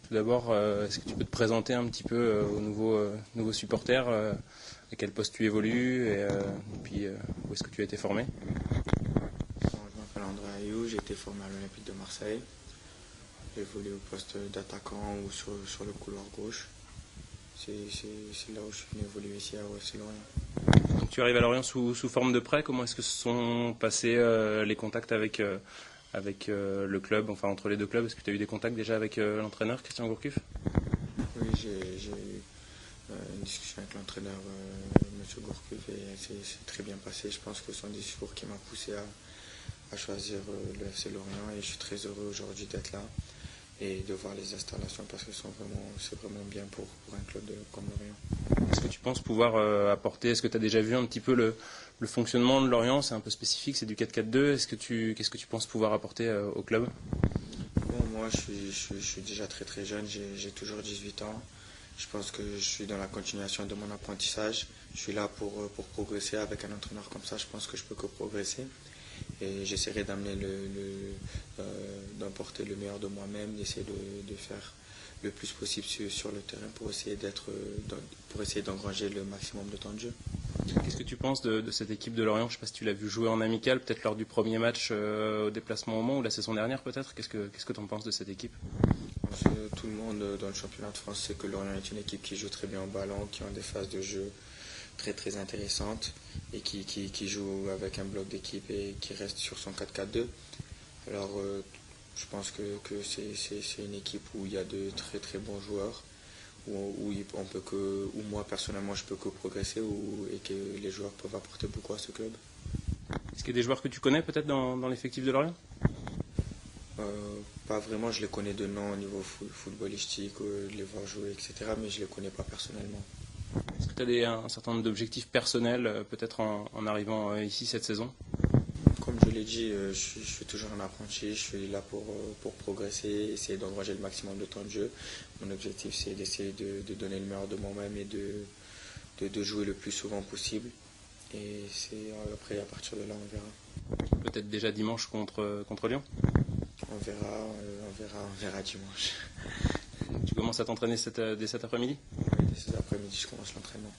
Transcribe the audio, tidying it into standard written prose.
Tout d'abord, est-ce que tu peux te présenter un petit peu aux nouveaux supporters, à quel poste tu évolues et puis où est-ce que tu as été formé? Je m'appelle André Ayou, j'ai été formé à l'Olympique de Marseille. J'ai évolué au poste d'attaquant ou sur le couloir gauche. C'est là où je suis venu évoluer ici à OFC Lorient. Donc tu arrives à Lorient sous forme de prêt. Comment est-ce que se sont passés les contacts avec le club, enfin entre les deux clubs? Est-ce que tu as eu des contacts déjà avec l'entraîneur Christian Gourcuff? Oui, j'ai eu une discussion avec l'entraîneur M. Gourcuff et c'est très bien passé. Je pense que son discours qui m'a poussé à choisir le FC Lorient et je suis très heureux aujourd'hui d'être là et de voir les installations parce que c'est vraiment bien pour un club comme Lorient. Est-ce que tu penses pouvoir apporter, est-ce que tu as déjà vu un petit peu le fonctionnement de Lorient? C'est un peu spécifique, c'est du 4-4-2. Qu'est-ce que tu penses pouvoir apporter au club? Bon, moi je suis déjà très très jeune, j'ai toujours 18 ans. Je pense que je suis dans la continuation de mon apprentissage. Je suis là pour progresser avec un entraîneur comme ça. Je pense que je peux que progresser. Et j'essaierai d'emporter le meilleur de moi-même, d'essayer de faire le plus possible sur le terrain pour essayer d'engranger le maximum de temps de jeu. Qu'est-ce que tu penses de cette équipe de Lorient? Je ne sais pas si tu l'as vu jouer en amical, peut-être lors du premier match au déplacement au Mans ou la saison dernière peut-être. Qu'est-ce que tu en penses de cette équipe? Tout le monde dans le championnat de France sait que Lorient est une équipe qui joue très bien au ballon, qui a des phases de jeu très très intéressantes et qui joue avec un bloc d'équipe et qui reste sur son 4-4-2. Alors je pense que c'est une équipe où il y a de très très bons joueurs, où moi personnellement je peux que progresser et que les joueurs peuvent apporter beaucoup à ce club. Est-ce qu'il y a des joueurs que tu connais peut-être dans l'effectif de Lorient? Pas vraiment, je les connais de nom au niveau footballistique, de les voir jouer, etc. Mais je les connais pas personnellement. Est-ce que tu as un certain nombre d'objectifs personnels peut-être en arrivant ici cette saison? Comme je l'ai dit, je suis toujours un apprenti, je suis là pour progresser, essayer d'engranger le maximum de temps de jeu. Mon objectif c'est d'essayer de donner le meilleur de moi-même et de jouer le plus souvent possible. Et après à partir de là on verra. Peut-être déjà dimanche contre Lyon? On verra dimanche. Tu commences à t'entraîner dès cet après-midi? Oui, dès cet après-midi je commence l'entraînement.